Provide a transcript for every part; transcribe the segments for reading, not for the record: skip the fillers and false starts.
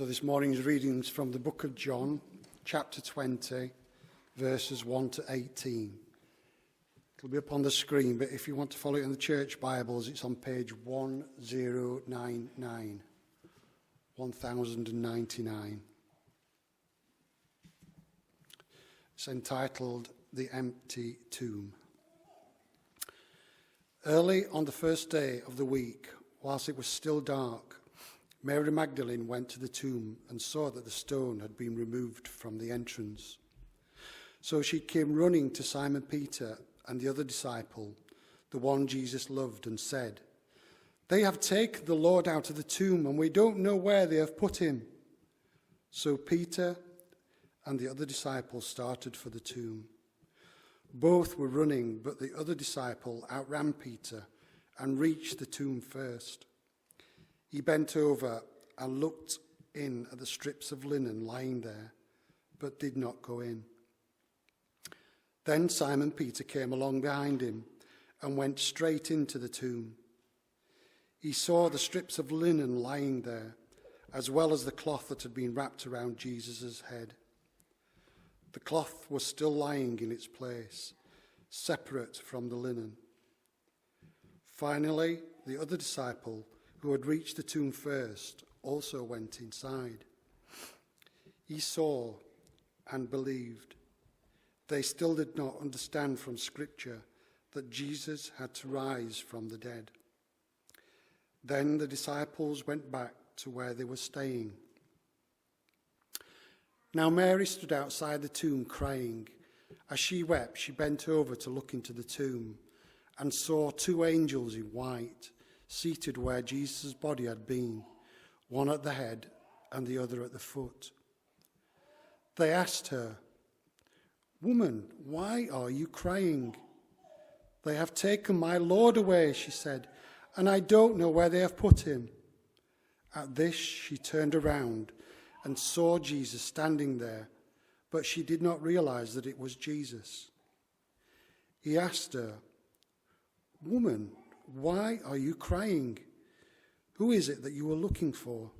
So this morning's readings from the book of John, chapter 20, verses 1 to 18. It'll be up on the screen, but if you want to follow it in the church Bibles, it's on page 1099. 1099. It's entitled The Empty Tomb. Early on the first day of the week, whilst it was still dark, Mary Magdalene went to the tomb and saw that the stone had been removed from the entrance. So she came running to Simon Peter and the other disciple, the one Jesus loved, and said, "They have taken the Lord out of the tomb, and we don't know where they have put him." So Peter and the other disciple started for the tomb. Both were running, but the other disciple outran Peter and reached the tomb first. He bent over and looked in at the strips of linen lying there, but did not go in. Then Simon Peter came along behind him and went straight into the tomb. He saw the strips of linen lying there, as well as the cloth that had been wrapped around Jesus' head. The cloth was still lying in its place, separate from the linen. Finally, the other disciple, who had reached the tomb first, also went inside. He saw and believed. They still did not understand from Scripture that Jesus had to rise from the dead. Then the disciples went back to where they were staying. Now Mary stood outside the tomb crying. As she wept, she bent over to look into the tomb and saw two angels in white, seated where Jesus' body had been, one at the head and the other at the foot. They asked her, "Woman, why are you crying?" "They have taken my Lord away," she said, "and I don't know where they have put him." At this she turned around and saw Jesus standing there, but she did not realize that it was Jesus. He asked her, "Woman, why are you crying? Who is it that you are looking for?"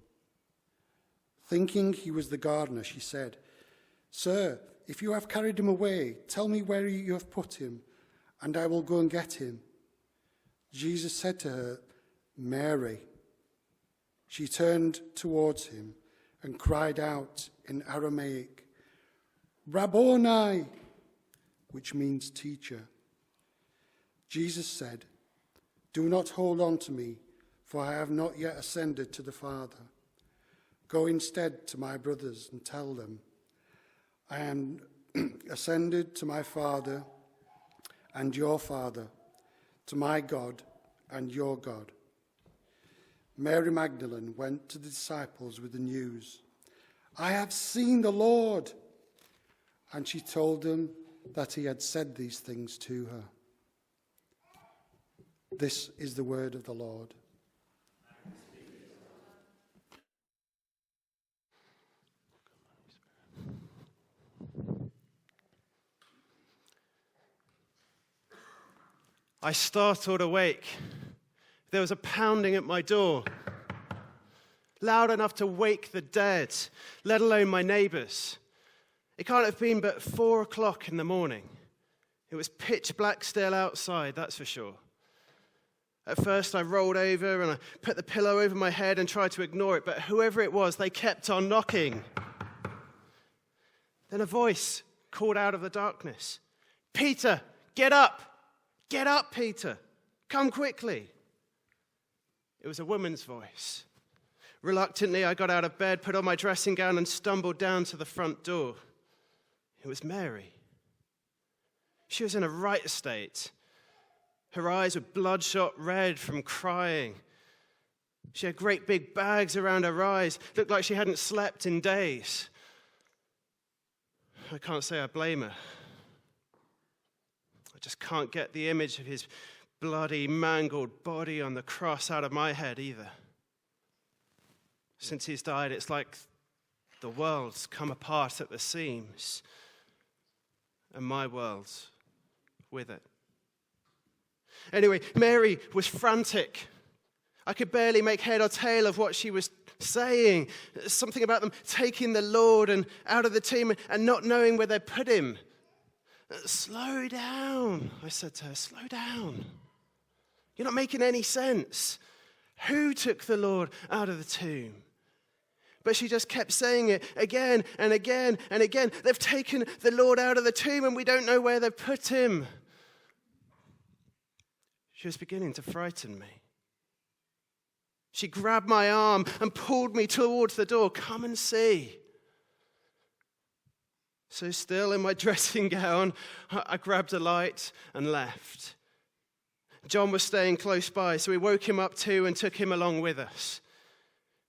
Thinking he was the gardener, she said, "Sir, if you have carried him away, tell me where you have put him, and I will go and get him." Jesus said to her, "Mary." She turned towards him and cried out in Aramaic, "Rabboni," which means teacher. Jesus said, "Do not hold on to me, for I have not yet ascended to the Father. Go instead to my brothers and tell them, I am ascended to my Father and your Father, to my God and your God." Mary Magdalene went to the disciples with the news, "I have seen the Lord." And she told them that he had said these things to her. This is the word of the Lord. I startled awake. There was a pounding at my door, loud enough to wake the dead, let alone my neighbours. It can't have been but 4 o'clock in the morning. It was pitch black still outside, that's for sure. At first I rolled over and I put the pillow over my head and tried to ignore it, but whoever it was, they kept on knocking. Then a voice called out of the darkness, "Peter, get up! Get up, Peter! Come quickly!" It was a woman's voice. Reluctantly, I got out of bed, put on my dressing gown, and stumbled down to the front door. It was Mary. She was in a right state. Her eyes were bloodshot red from crying. She had great big bags around her eyes, looked like she hadn't slept in days. I can't say I blame her. I just can't get the image of his bloody, mangled body on the cross out of my head either. Since he's died, it's like the world's come apart at the seams, and my world's with it. Anyway, Mary was frantic. I could barely make head or tail of what she was saying. Something about them taking the Lord and out of the tomb and not knowing where they'd put him. Slow down, I said to her, slow down. You're not making any sense. Who took the Lord out of the tomb? But she just kept saying it again and again and again. They've taken the Lord out of the tomb and we don't know where they've put him. She was beginning to frighten me. She grabbed my arm and pulled me towards the door. Come and see. So still in my dressing gown, I grabbed a light and left. John was staying close by, so we woke him up too and took him along with us.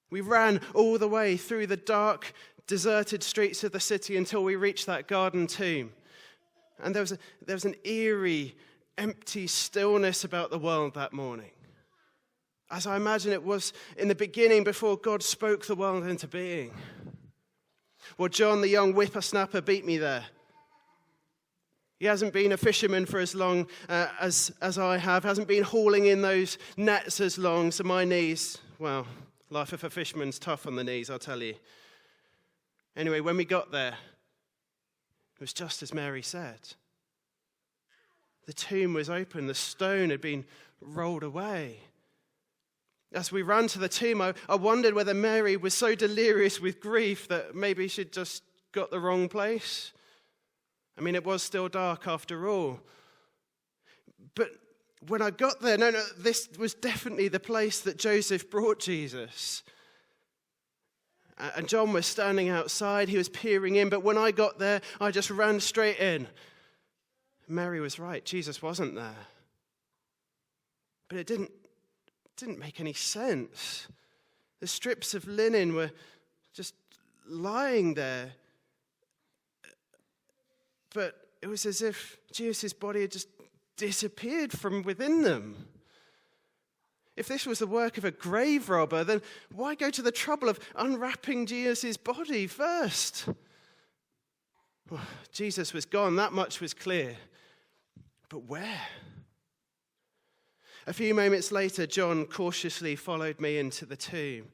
We ran all the way through the dark, deserted streets of the city until we reached that garden tomb. And there was an eerie, empty stillness about the world that morning. As I imagine it was in the beginning before God spoke the world into being. Well, John, the young whippersnapper, beat me there. He hasn't been a fisherman for as long as I have, hasn't been hauling in those nets as long, so my knees, well, life of a fisherman's tough on the knees, I'll tell you. Anyway, when we got there, it was just as Mary said. The tomb was open, the stone had been rolled away. As we ran to the tomb, I wondered whether Mary was so delirious with grief that maybe she'd just got the wrong place. I mean, it was still dark after all. But when I got there, no, this was definitely the place that Joseph brought Jesus. And John was standing outside, he was peering in, but when I got there, I just ran straight in. Mary was right, Jesus wasn't there. But it didn't make any sense. The strips of linen were just lying there. But it was as if Jesus' body had just disappeared from within them. If this was the work of a grave robber, then why go to the trouble of unwrapping Jesus' body first? Well, Jesus was gone, that much was clear. But where? A few moments later, John cautiously followed me into the tomb.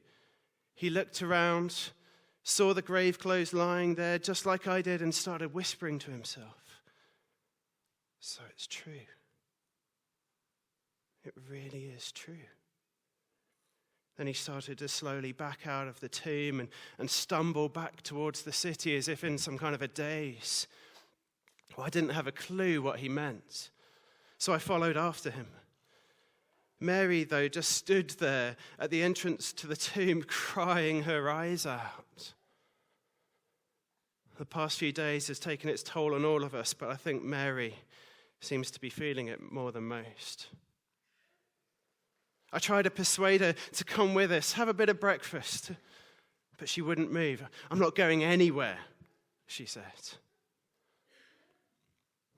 He looked around, saw the grave clothes lying there just like I did, and started whispering to himself. So it's true. It really is true. Then he started to slowly back out of the tomb and stumble back towards the city as if in some kind of a daze. Well, I didn't have a clue what he meant, so I followed after him. Mary, though, just stood there at the entrance to the tomb, crying her eyes out. The past few days has taken its toll on all of us, but I think Mary seems to be feeling it more than most. I tried to persuade her to come with us, have a bit of breakfast, but she wouldn't move. I'm not going anywhere, she said.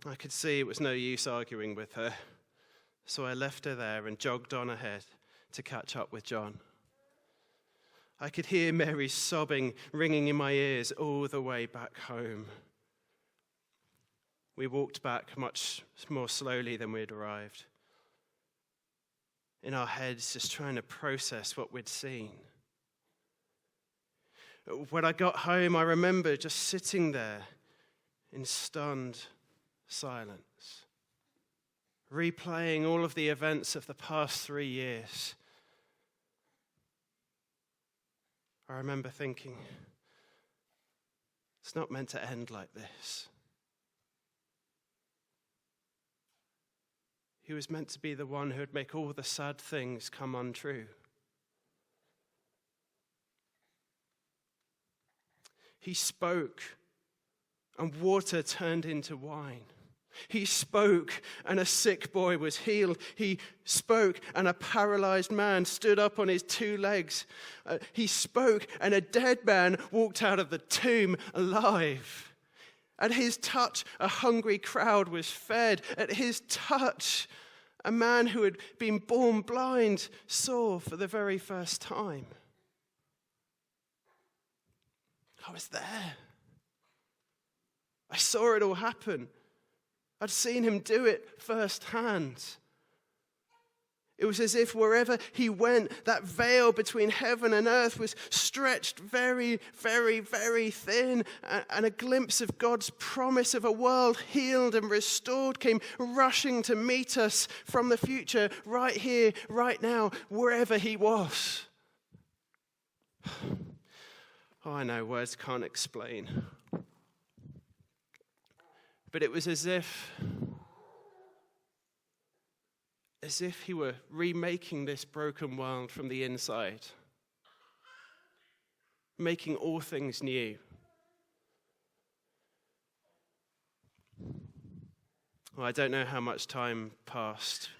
I could see it was no use arguing with her. So I left her there and jogged on ahead to catch up with John. I could hear Mary's sobbing ringing in my ears all the way back home. We walked back much more slowly than we'd arrived. In our heads, just trying to process what we'd seen. When I got home, I remember just sitting there in stunned silence, replaying all of the events of the past 3 years. I remember thinking, it's not meant to end like this. He was meant to be the one who would make all the sad things come untrue. He spoke, and water turned into wine. He spoke, and a sick boy was healed. He spoke, and a paralyzed man stood up on his 2 legs. He spoke, and a dead man walked out of the tomb alive. At his touch, a hungry crowd was fed. At his touch, a man who had been born blind saw for the very first time. I was there. I saw it all happen. I'd seen him do it firsthand. It was as if wherever he went, that veil between heaven and earth was stretched very, very, very thin. And a glimpse of God's promise of a world healed and restored came rushing to meet us from the future, right here, right now, wherever he was. Oh, I know, words can't explain. But it was as if he were remaking this broken world from the inside, making all things new. Well, I don't know how much time passed,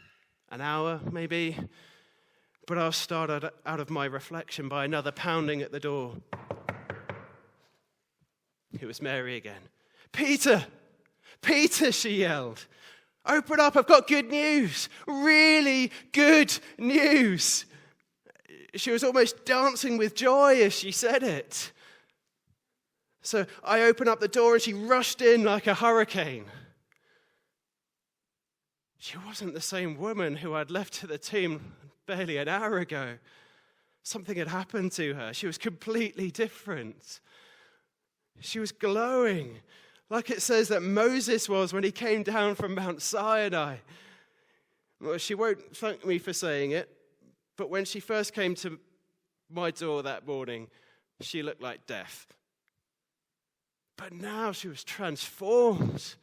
an hour maybe, but I'll start out of my reflection by another pounding at the door. It was Mary again. "Peter! Peter," she yelled. "Open up, I've got good news. Really good news." She was almost dancing with joy as she said it. So I opened up the door and she rushed in like a hurricane. She wasn't the same woman who I'd left at the tomb barely an hour ago. Something had happened to her. She was completely different. She was glowing, like it says that Moses was when he came down from Mount Sinai. Well, she won't thank me for saying it, but when she first came to my door that morning, she looked like death. But now she was transformed.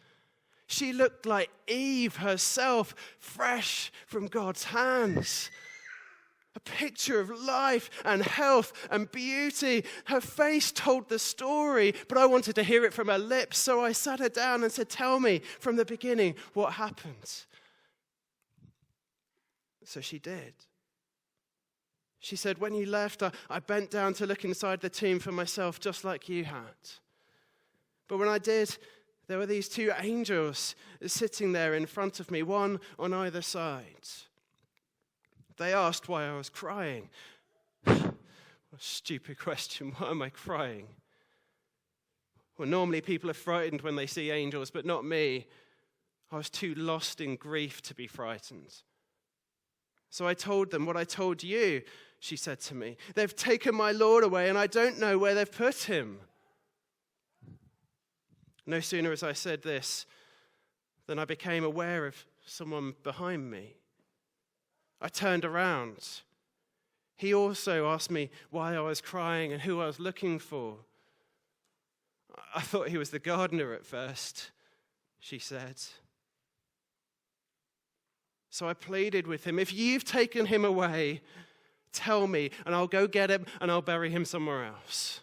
She looked like Eve herself, fresh from God's hands. A picture of life and health and beauty. Her face told the story, but I wanted to hear it from her lips. So I sat her down and said, "Tell me from the beginning what happened." So she did. She said, "When you left, I bent down to look inside the tomb for myself, just like you had. But when I did, there were these two angels sitting there in front of me, one on either side. They asked why I was crying." What a stupid question. Why am I crying? Well, normally people are frightened when they see angels, but not me. I was too lost in grief to be frightened. So I told them what I told you, she said to me. "They've taken my Lord away, and I don't know where they've put him." No sooner as I said this than I became aware of someone behind me. I turned around. He also asked me why I was crying and who I was looking for. "I thought he was the gardener at first," she said. So I pleaded with him, "If you've taken him away, tell me, and I'll go get him and I'll bury him somewhere else."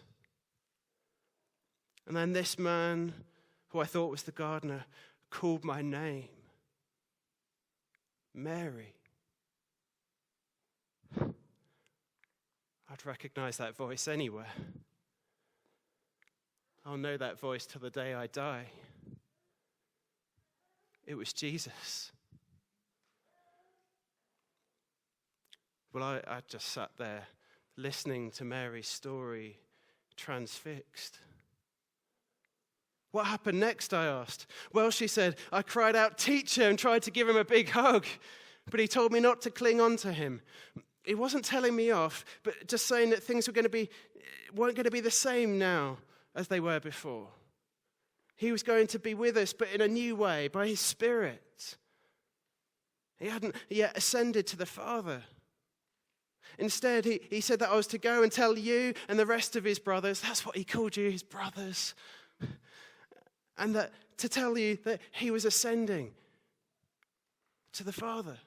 And then this man, who I thought was the gardener, called my name. Mary. I'd recognize that voice anywhere. I'll know that voice till the day I die. It was Jesus. Well, I just sat there listening to Mary's story, transfixed. "What happened next?" I asked. "Well," she said, "I cried out, 'Teacher,' and tried to give him a big hug, but he told me not to cling on to him. He wasn't telling me off, but just saying that things weren't going to be the same now as they were before. He was going to be with us, but in a new way, by his Spirit. He hadn't yet ascended to the Father. Instead, he said that I was to go and tell you and the rest of his brothers," that's what he called you, his brothers, "and that to tell you that he was ascending to the Father,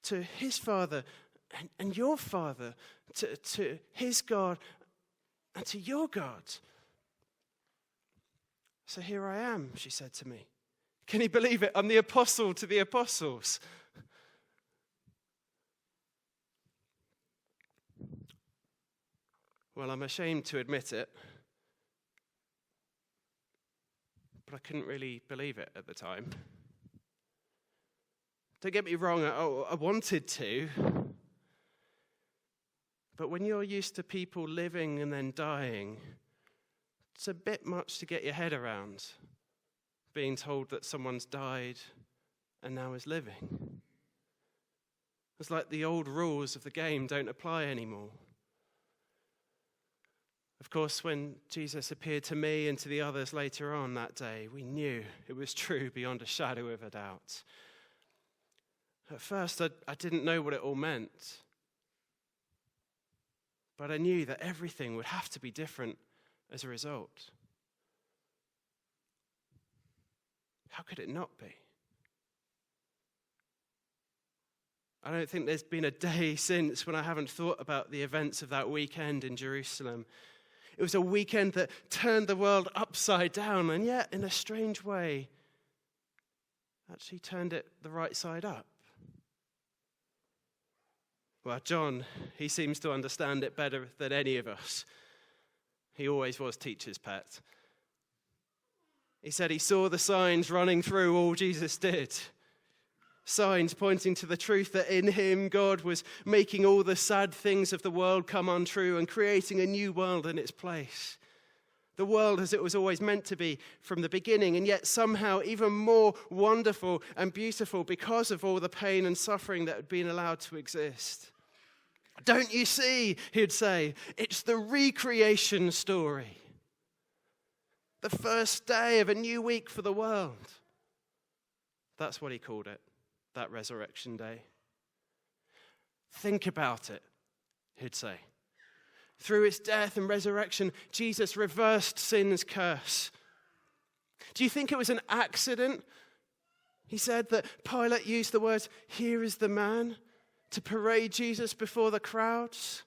to his Father and your Father, to his God and to your God." So here I am, she said to me. Can you believe it? I'm the apostle to the apostles. Well, I'm ashamed to admit it, but I couldn't really believe it at the time. Don't get me wrong, I wanted to. But when you're used to people living and then dying, it's a bit much to get your head around, being told that someone's died and now is living. It's like the old rules of the game don't apply anymore. Of course, when Jesus appeared to me and to the others later on that day, we knew it was true beyond a shadow of a doubt. At first, I didn't know what it all meant. But I knew that everything would have to be different as a result. How could it not be? I don't think there's been a day since when I haven't thought about the events of that weekend in Jerusalem. It was a weekend that turned the world upside down, and yet, in a strange way, actually turned it the right side up. Well, John, he seems to understand it better than any of us. He always was teacher's pet. He said he saw the signs running through all Jesus did. Signs pointing to the truth that in him God was making all the sad things of the world come untrue and creating a new world in its place. The world as it was always meant to be from the beginning, and yet somehow even more wonderful and beautiful because of all the pain and suffering that had been allowed to exist. Don't you see, he'd say, it's the recreation story. The first day of a new week for the world. That's what he called it, that resurrection day. Think about it, he'd say. Through his death and resurrection, Jesus reversed sin's curse. Do you think it was an accident? He said that Pilate used the words, "Here is the man," to parade Jesus before the crowds.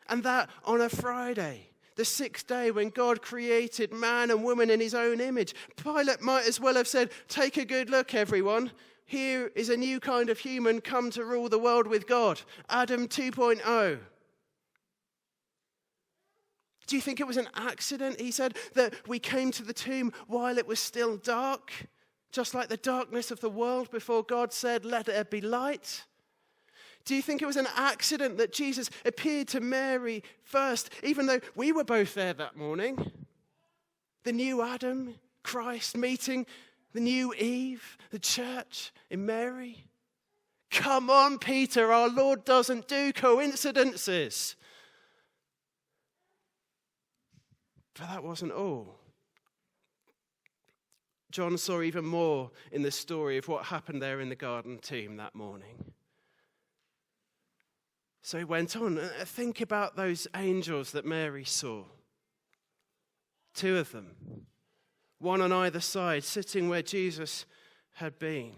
And that on a Friday, the sixth day when God created man and woman in his own image. Pilate might as well have said, "Take a good look, everyone. Here is a new kind of human come to rule the world with God. Adam 2.0. Do you think it was an accident, he said, that we came to the tomb while it was still dark? Just like the darkness of the world before God said, "Let there be light." Do you think it was an accident that Jesus appeared to Mary first, even though we were both there that morning? The new Adam, Christ, meeting the new Eve, the church in Mary. Come on, Peter, our Lord doesn't do coincidences. But that wasn't all. John saw even more in the story of what happened there in the garden tomb that morning. So he went on, think about those angels that Mary saw. 2 of them, one on either side, sitting where Jesus had been.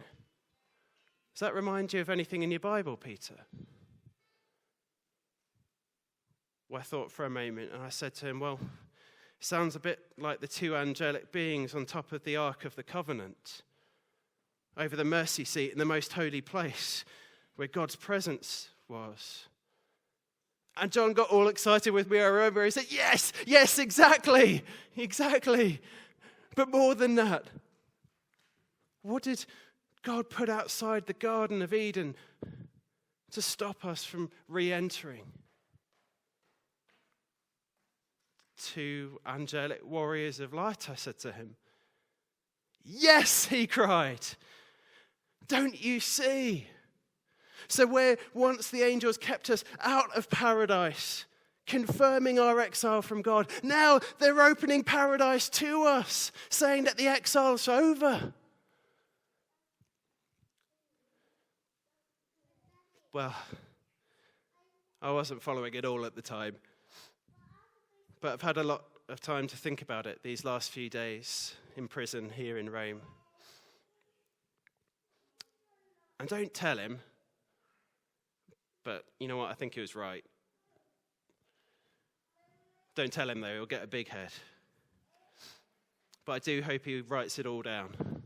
Does that remind you of anything in your Bible, Peter? Well, I thought for a moment, and I said to him, well, it sounds a bit like the 2 angelic beings on top of the Ark of the Covenant, over the mercy seat in the most holy place, where God's presence was. And John got all excited with me. I remember he said, yes, exactly. But more than that, what did God put outside the Garden of Eden to stop us from re-entering? 2 angelic warriors of light, I said to him. Yes, he cried. Don't you see? So where once the angels kept us out of paradise, confirming our exile from God, now they're opening paradise to us, saying that the exile's over. Well, I wasn't following it all at the time, but I've had a lot of time to think about it these last few days in prison here in Rome. And don't tell him, but you know what? I think he was right. Don't tell him, though. He'll get a big head. But I do hope he writes it all down.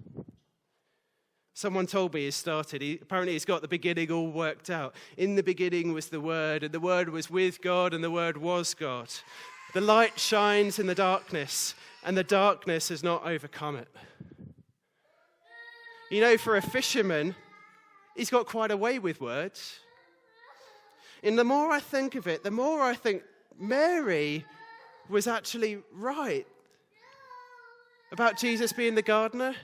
Someone told me he started. Apparently he's got the beginning all worked out. In the beginning was the Word, and the Word was with God, and the Word was God. The light shines in the darkness, and the darkness has not overcome it. You know, for a fisherman, he's got quite a way with words. And the more I think of it, the more I think Mary was actually right about Jesus being the gardener.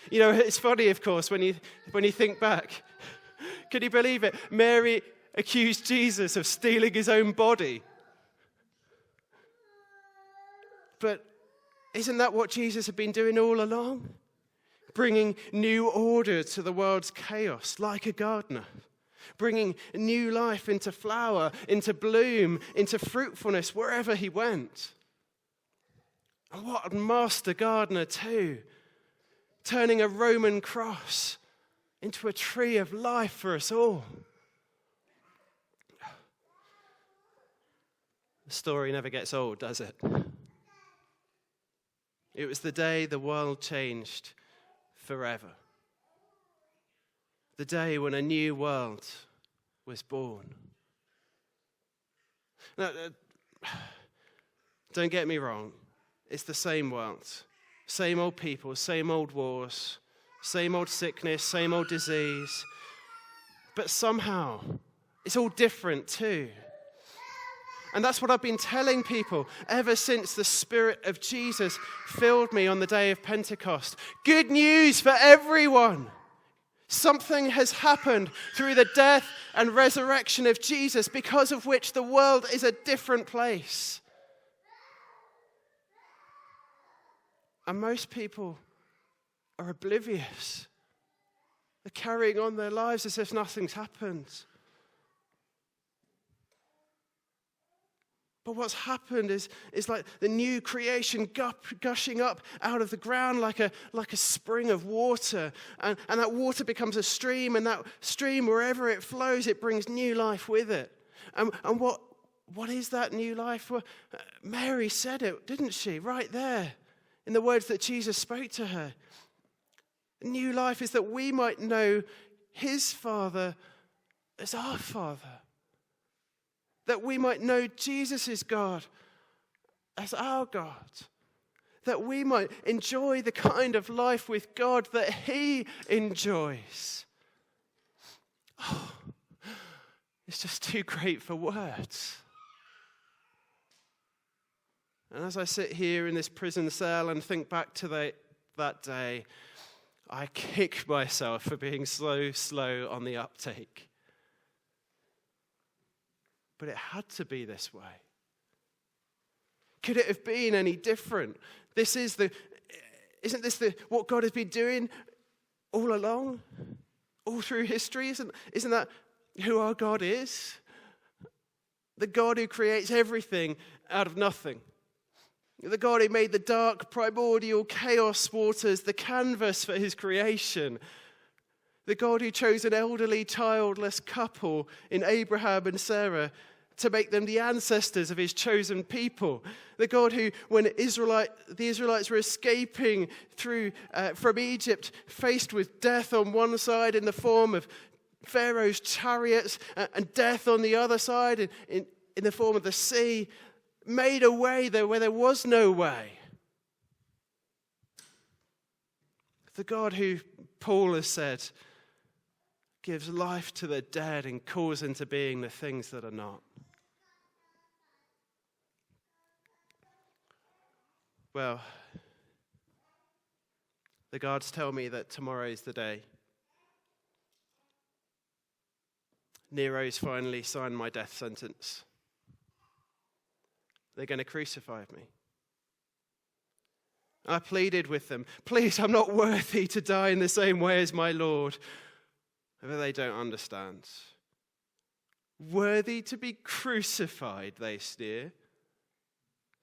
You know, it's funny, of course, when you think back. Can you believe it? Mary accused Jesus of stealing his own body. But isn't that what Jesus had been doing all along? Bringing new order to the world's chaos, like a gardener. Bringing new life into flower, into bloom, into fruitfulness, wherever he went. And what a master gardener too. Turning a Roman cross into a tree of life for us all. The story never gets old, does it? It was the day the world changed forever. The day when a new world was born. Now, don't get me wrong. It's the same world. Same old people, same old wars, same old sickness, same old disease. But somehow, it's all different too. And that's what I've been telling people ever since the Spirit of Jesus filled me on the day of Pentecost. Good news for everyone. Something has happened through the death and resurrection of Jesus, because of which the world is a different place. And most people are oblivious. They're carrying on their lives as if nothing's happened. But what's happened is like the new creation gushing up out of the ground like a spring of water. And that water becomes a stream, and that stream, wherever it flows, it brings new life with it. And what is that new life? Well, Mary said it, didn't she? Right there, in the words that Jesus spoke to her. New life is that we might know his Father as our Father. That we might know Jesus is God as our God. That we might enjoy the kind of life with God that he enjoys. Oh, it's just too great for words. And as I sit here in this prison cell and think back to that day, I kick myself for being so slow on the uptake. But it had to be this way. Could it have been any different? Isn't this what God has been doing all along? All through history? Isn't that who our God is? The God who creates everything out of nothing. The God who made the dark, primordial chaos waters the canvas for his creation. The God who chose an elderly, childless couple in Abraham and Sarah to make them the ancestors of his chosen people. The God who, when the Israelites were escaping from Egypt, faced with death on one side in the form of Pharaoh's chariots and death on the other side in the form of the sea, made a way there where there was no way. The God who, Paul has said, gives life to the dead and calls into being the things that are not. Well, the guards tell me that tomorrow's the day. Nero's finally signed my death sentence. They're going to crucify me. I pleaded with them, please, I'm not worthy to die in the same way as my Lord. But they don't understand. Worthy to be crucified, they sneer.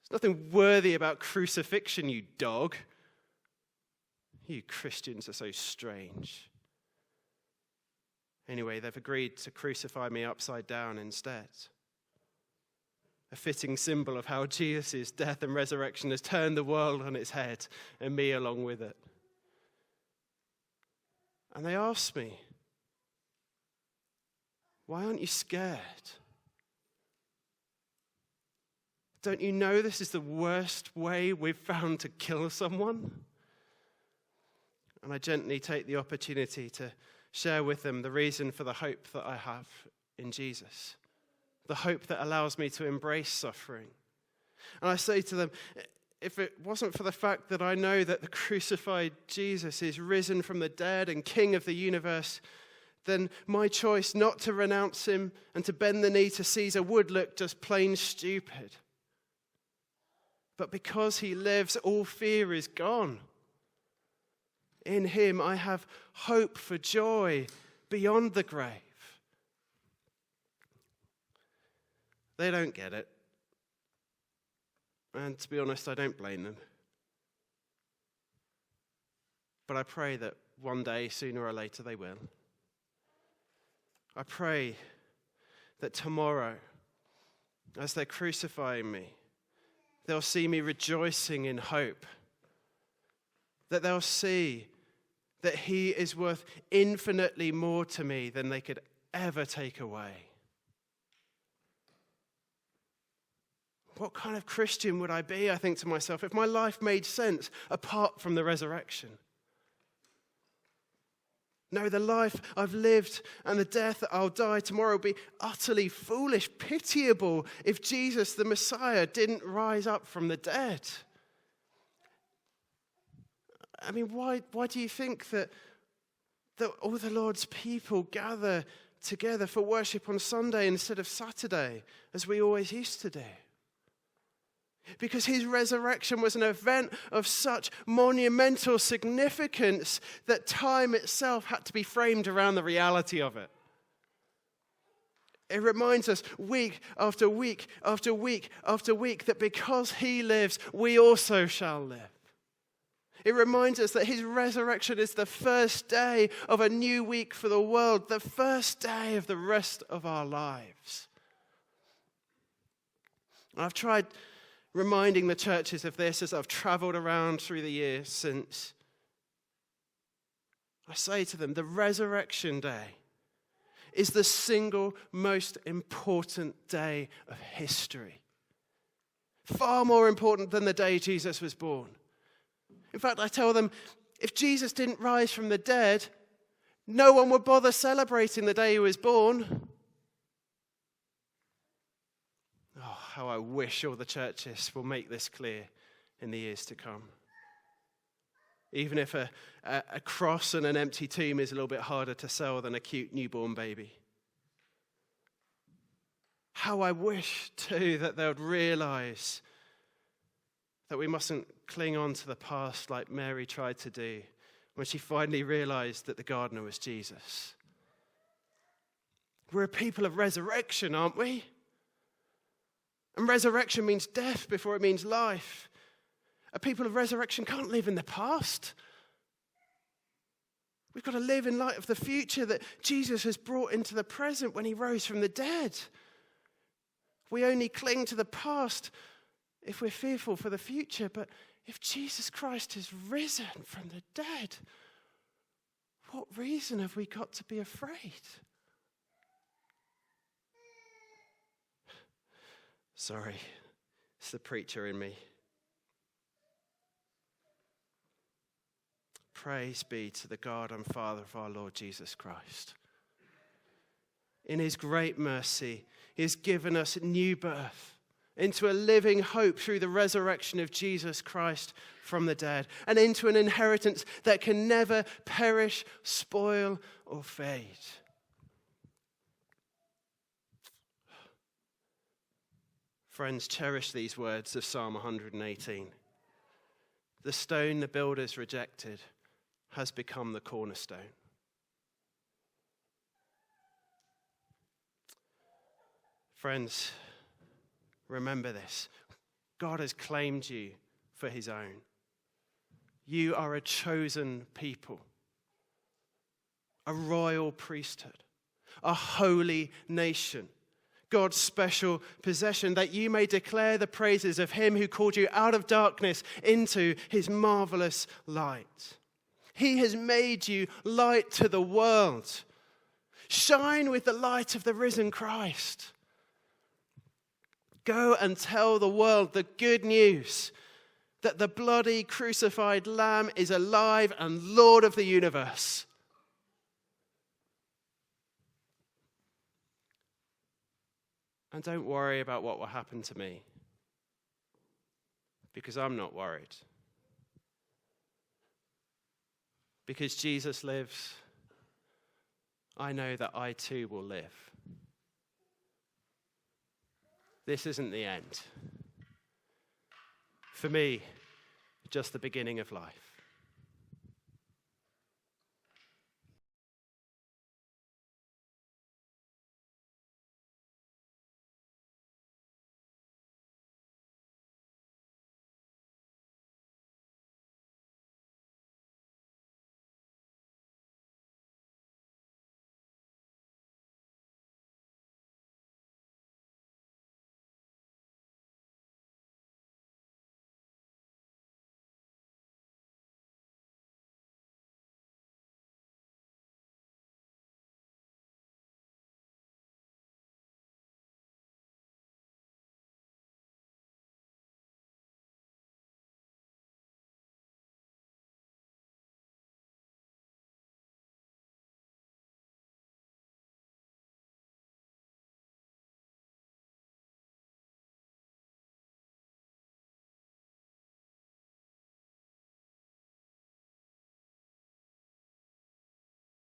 There's nothing worthy about crucifixion, you dog. You Christians are so strange. Anyway, they've agreed to crucify me upside down instead. A fitting symbol of how Jesus' death and resurrection has turned the world on its head, and me along with it. And they ask me, why aren't you scared? Don't you know this is the worst way we've found to kill someone? And I gently take the opportunity to share with them the reason for the hope that I have in Jesus. The hope that allows me to embrace suffering. And I say to them, if it wasn't for the fact that I know that the crucified Jesus is risen from the dead and King of the universe, then my choice not to renounce him and to bend the knee to Caesar would look just plain stupid. But because he lives, all fear is gone. In him I have hope for joy beyond the grave. They don't get it. And to be honest, I don't blame them. But I pray that one day, sooner or later, they will. I pray that tomorrow, as they're crucifying me, they'll see me rejoicing in hope. That they'll see that he is worth infinitely more to me than they could ever take away. What kind of Christian would I be, I think to myself, if my life made sense apart from the resurrection? No, the life I've lived and the death that I'll die tomorrow will be utterly foolish, pitiable if Jesus, the Messiah, didn't rise up from the dead. I mean, why do you think that all the Lord's people gather together for worship on Sunday instead of Saturday, as we always used to do? Because his resurrection was an event of such monumental significance that time itself had to be framed around the reality of it. It reminds us week after week after week after week that because he lives, we also shall live. It reminds us that his resurrection is the first day of a new week for the world, the first day of the rest of our lives. I've tried reminding the churches of this as I've traveled around through the years since. I say to them, the resurrection day is the single most important day of history. Far more important than the day Jesus was born. In fact, I tell them, if Jesus didn't rise from the dead, no one would bother celebrating the day he was born. Oh, how I wish all the churches will make this clear in the years to come. Even if a cross and an empty tomb is a little bit harder to sell than a cute newborn baby. How I wish, too, that they would realize that we mustn't cling on to the past like Mary tried to do when she finally realized that the gardener was Jesus. We're a people of resurrection, aren't we? And resurrection means death before it means life. A people of resurrection can't live in the past. We've got to live in light of the future that Jesus has brought into the present when he rose from the dead. We only cling to the past if we're fearful for the future, but if Jesus Christ is risen from the dead, what reason have we got to be afraid? Sorry, it's the preacher in me. Praise be to the God and Father of our Lord Jesus Christ. In his great mercy, he has given us new birth into a living hope through the resurrection of Jesus Christ from the dead, and into an inheritance that can never perish, spoil, or fade. Friends, cherish these words of Psalm 118. The stone the builders rejected has become the cornerstone. Friends, remember this. God has claimed you for his own. You are a chosen people, a royal priesthood, a holy nation, God's special possession, that you may declare the praises of him who called you out of darkness into his marvelous light. He has made you light to the world. Shine with the light of the risen Christ. Go and tell the world the good news that the bloody crucified Lamb is alive and Lord of the universe. And don't worry about what will happen to me, because I'm not worried. Because Jesus lives, I know that I too will live. This isn't the end. For me, just the beginning of life.